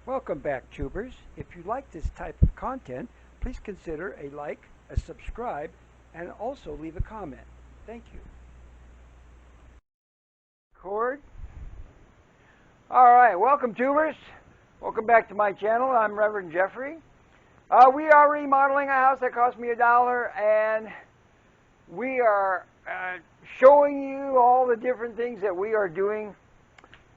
Welcome back, tubers. If you like this type of content, please consider a like, a subscribe, and also leave a comment. Thank you. Cord. All right, welcome, tubers. Welcome back to my channel. I'm Reverend Jeffrey. We are remodeling a house that cost me $1, and we are showing you all the different things that we are doing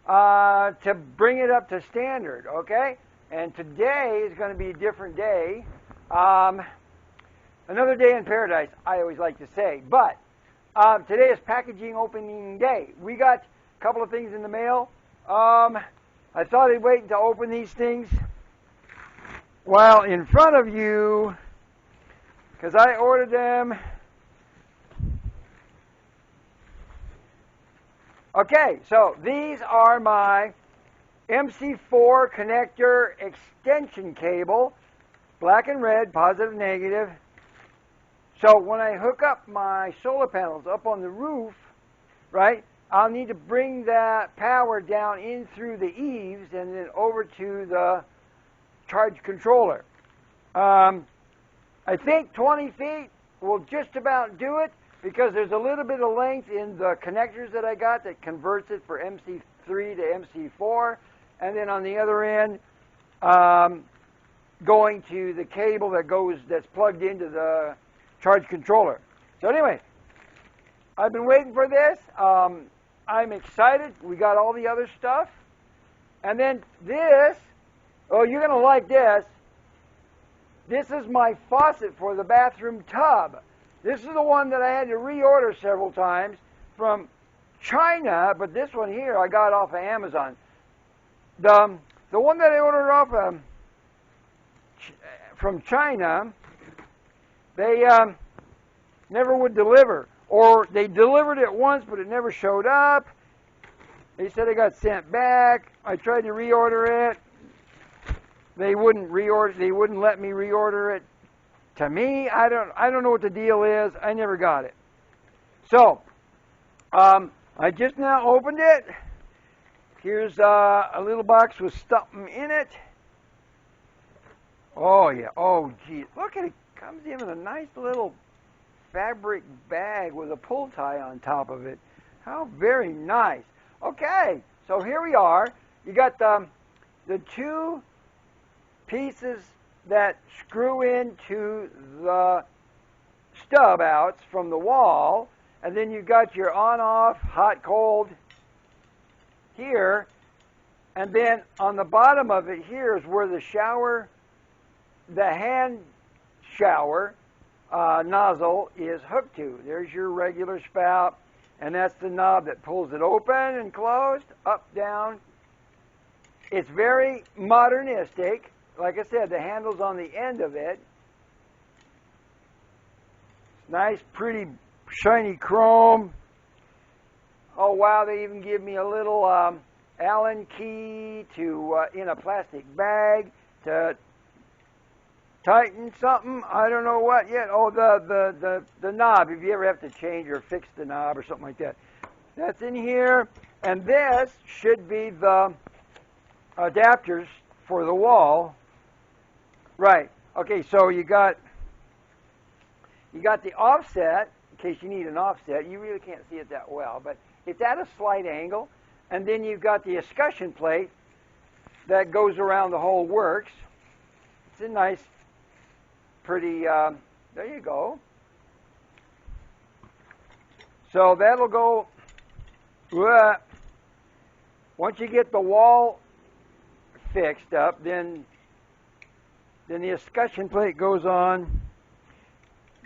to bring it up to standard, okay? And today is going to be a different day. Another day in paradise, I always like to say. But today is packaging opening day. We got a couple of things in the mail. I thought I'd wait to open these things while in front of you, because I ordered them. Okay, so these are my MC4 connector extension cable, black and red, positive, negative. So when I hook up my solar panels up on the roof, right, I'll need to bring that power down in through the eaves and then over to the charge controller. I think 20 feet will just about do it, because there's a little bit of length in the connectors that I got that converts it for MC3 to MC4, and then on the other end, going to the cable that's plugged into the charge controller. So anyway, I've been waiting for this. I'm excited. We got all the other stuff. And then this, oh, you're going to like this. This is my faucet for the bathroom tub. This is the one that I had to reorder several times from China, but this one here I got off of Amazon. The one that I ordered off from China, they never would deliver. Or they delivered it once, but it never showed up. They said it got sent back. I tried to reorder it. They wouldn't let me reorder it. To me, I don't know what the deal is. I never got it. So, I just now opened it. Here's a little box with something in it. Oh yeah. Oh geez, look at it. Comes in with a nice little fabric bag with a pull tie on top of it. How very nice. Okay, so here we are. You got the two pieces that screw into the stub outs from the wall, and then you got your on-off hot cold here, and then on the bottom of it here is where the hand shower nozzle is hooked to. There's your regular spout, and that's the knob that pulls it open and closed, up, down. It's very modernistic. Like I said, the handle's on the end of it. Nice, pretty, shiny chrome. Oh, wow, they even give me a little Allen key to in a plastic bag to tighten something. I don't know what yet. Oh, the knob, if you ever have to change or fix the knob or something like that. That's in here. And this should be the adapters for the wall. Right. Okay, so you got the offset, in case you need an offset. You really can't see it that well, but it's at a slight angle. And then you've got the escutcheon plate that goes around the whole works. It's a nice, pretty, there you go. So that'll go, once you get the wall fixed up, then the escutcheon plate goes on.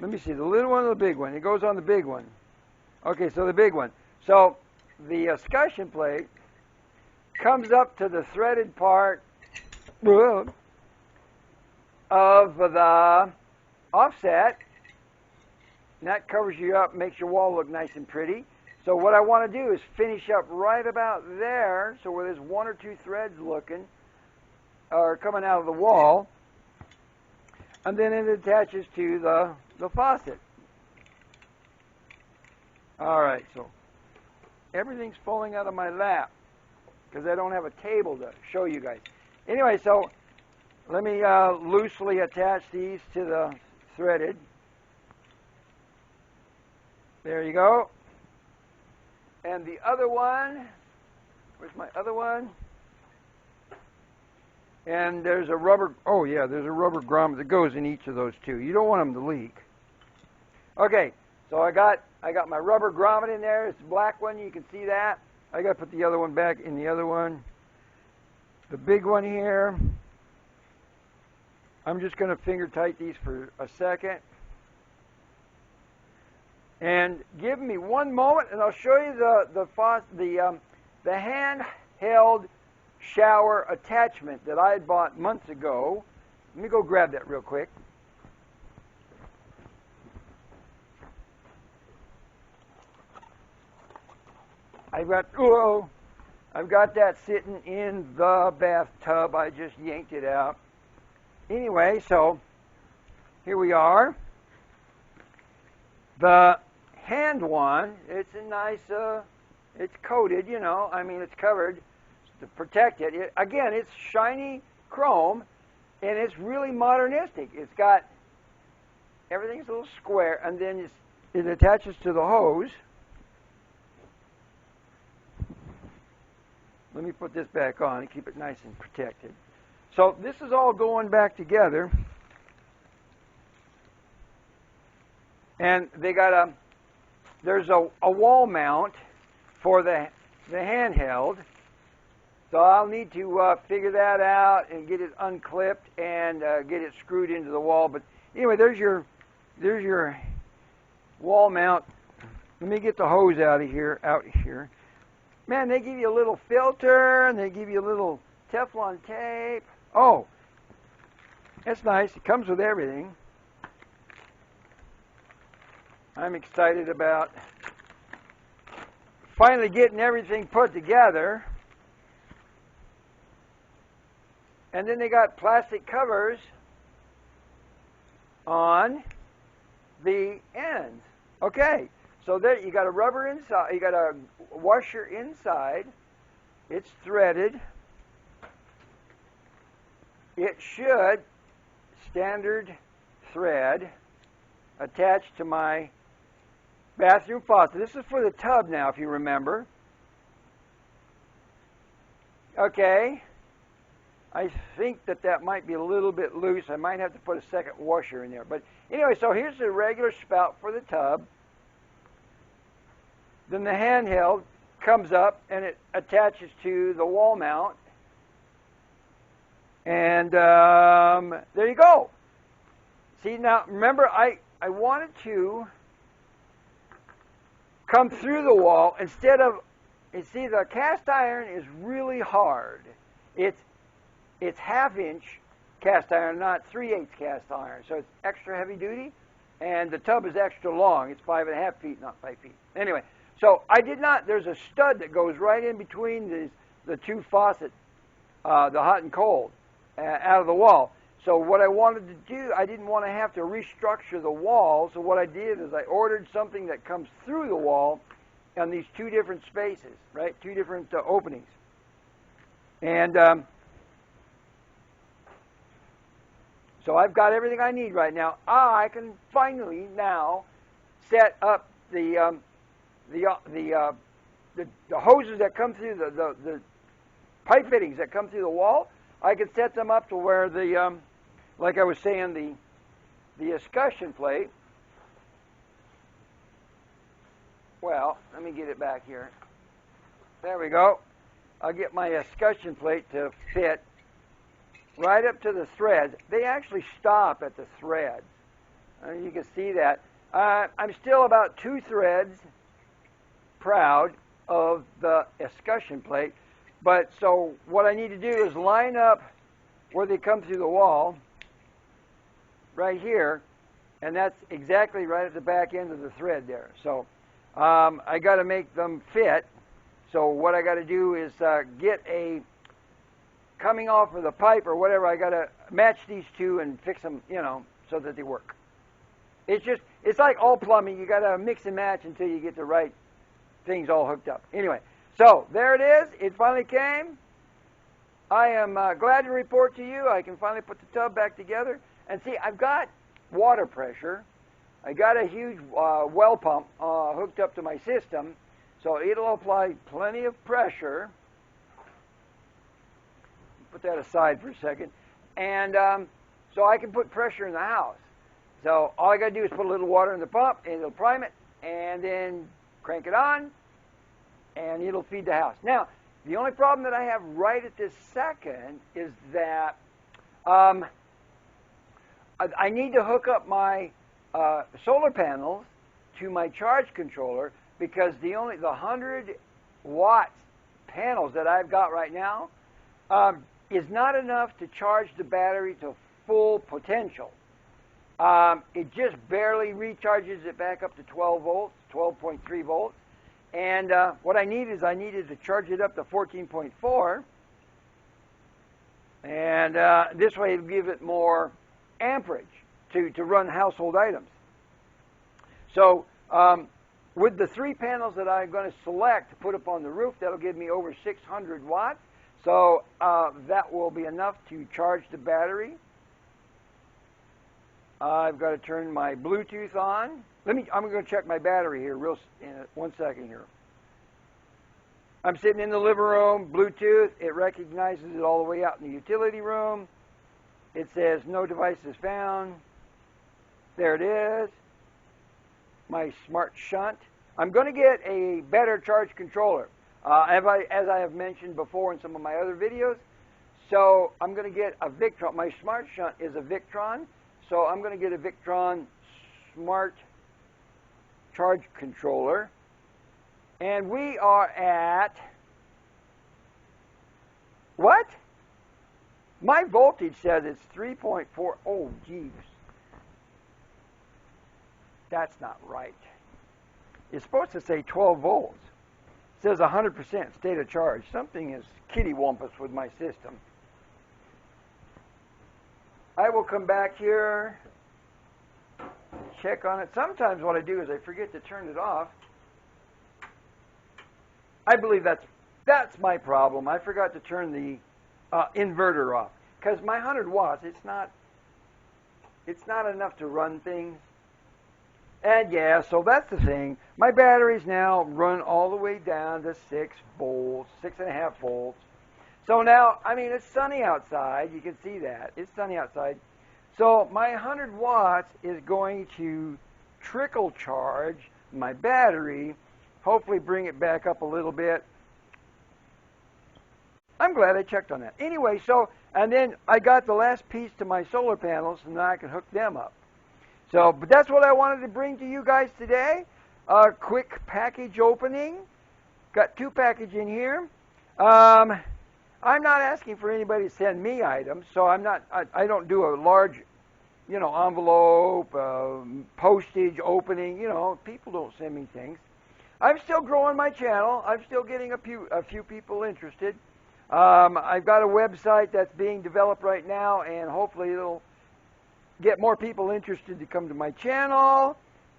Let me see, the little one or the big one? It goes on the big one. Okay, so the big one. So the escutcheon plate comes up to the threaded part of the offset. And that covers you up, makes your wall look nice and pretty. So what I want to do is finish up right about there, so where there's one or two threads looking, or coming out of the wall. And then it attaches to the faucet. All right, so everything's falling out of my lap because I don't have a table to show you guys. Anyway, so let me loosely attach these to the threaded. There you go. And the other one, where's my other one? And there's a rubber, oh yeah, there's a rubber grommet that goes in each of those two. You don't want them to leak. Okay, so I got my rubber grommet in there. It's a black one, you can see that. I got to put the other one back in the other one. The big one here, I'm just going to finger tight these for a second. And give me one moment, and I'll show you the handheld shower attachment that I had bought months ago. Let me go grab that real quick. I've got that sitting in the bathtub. I just yanked it out. Anyway, so here we are. The hand one, it's a nice, it's coated, you know, I mean it's covered to protect it. Again, it's shiny chrome, and it's really modernistic. It's got, everything's a little square, and then it attaches to the hose. Let me put this back on and keep it nice and protected. So this is all going back together. And they got there's a wall mount for the handheld. So I'll need to figure that out and get it unclipped and get it screwed into the wall. But anyway, there's your wall mount. Let me get the hose out here. Man, they give you a little filter and they give you a little Teflon tape. Oh, that's nice. It comes with everything. I'm excited about finally getting everything put together. And then they got plastic covers on the ends. Okay, so there you got a rubber inside, you got a washer inside. It's threaded. It should, standard thread, attached to my bathroom faucet. This is for the tub now, if you remember. Okay. I think that might be a little bit loose. I might have to put a second washer in there. But anyway, so here's the regular spout for the tub. Then the handheld comes up and it attaches to the wall mount. And there you go. See, now, remember, I wanted to come through the wall instead of, you see, the cast iron is really hard. It's 1/2-inch cast iron, not 3/8 cast iron. So it's extra heavy duty, and the tub is extra long. It's 5.5 feet, not 5 feet. Anyway, so I did not, there's a stud that goes right in between the two faucets, the hot and cold, out of the wall. So what I wanted to do, I didn't want to have to restructure the wall, so what I did is I ordered something that comes through the wall on these two different spaces, right? Two different openings. And so I've got everything I need right now. I can finally now set up the hoses that come through the pipe fittings that come through the wall. I can set them up to where the like I was saying, the escutcheon plate. Well, let me get it back here. There we go. I'll get my escutcheon plate to fit right up to the threads. They actually stop at the threads. You can see that. I'm still about 2 threads proud of the escutcheon plate. But so what I need to do is line up where they come through the wall, right here, and that's exactly right at the back end of the thread there. So I got to make them fit. So what I got to do is get a coming off of the pipe or whatever. I got to match these two and fix them, you know, so that they work. It's like all plumbing. You got to mix and match until you get the right things all hooked up. Anyway, so there it is. It finally came. I am glad to report to you I can finally put the tub back together. And see, I've got water pressure. I got a huge well pump hooked up to my system, so it'll apply plenty of pressure. Put that aside for a second. And so I can put pressure in the house. So all I got to do is put a little water in the pump, and it'll prime it, and then crank it on, and it'll feed the house. Now, the only problem that I have right at this second is that I need to hook up my solar panels to my charge controller, because the 100 watts panels that I've got right now is not enough to charge the battery to full potential. It just barely recharges it back up to 12 volts, 12.3 volts. And what I needed to charge it up to 14.4. And this way it'll give it more amperage to run household items. So with the 3 panels that I'm going to select to put up on the roof, that'll give me over 600 watts. So that will be enough to charge the battery. I've got to turn my Bluetooth on. I'm going to check my battery here in 1 second here. I'm sitting in the living room, Bluetooth. It recognizes it all the way out in the utility room. It says no devices found. There it is. My smart shunt. I'm going to get a better charge controller, as I have mentioned before in some of my other videos. So I'm going to get a Victron. My smart shunt is a Victron. So I'm going to get a Victron smart charge controller. And we are at, what? My voltage says it's 3.4. Oh, geez. That's not right. It's supposed to say 12 volts. It says 100% state of charge. Something is kittywampus with my system. I will come back here, check on it. Sometimes what I do is I forget to turn it off. I believe that's my problem. I forgot to turn the inverter off, because my 100 watts, it's not enough to run things. And yeah, so that's the thing. My batteries now run all the way down to 6 volts, 6.5 volts. So now, I mean, it's sunny outside. You can see that. It's sunny outside. So my 100 watts is going to trickle charge my battery, hopefully bring it back up a little bit. I'm glad I checked on that. Anyway, so, and then I got the last piece to my solar panels, and now I can hook them up. So, but that's what I wanted to bring to you guys today. A quick package opening. Got 2 packages in here. I'm not asking for anybody to send me items, so I don't do a large, envelope, postage opening. People don't send me things. I'm still growing my channel. I'm still getting a few people interested. I've got a website that's being developed right now, and hopefully it'll get more people interested to come to my channel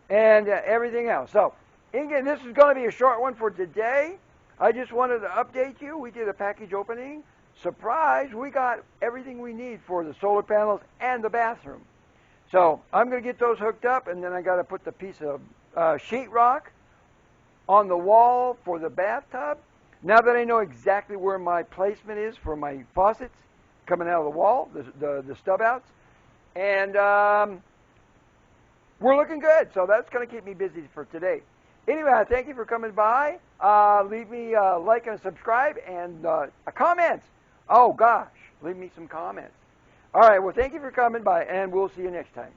and everything else. So, again, this is going to be a short one for today. I just wanted to update you. We did a package opening. Surprise, we got everything we need for the solar panels and the bathroom. So I'm going to get those hooked up, and then I got to put the piece of sheetrock on the wall for the bathtub. Now that I know exactly where my placement is for my faucets coming out of the wall, the stub outs, and we're looking good. So that's going to keep me busy for today. Anyway, I thank you for coming by. Leave me a like and a subscribe and a comment. Oh, gosh, leave me some comments. All right, well, thank you for coming by, and we'll see you next time.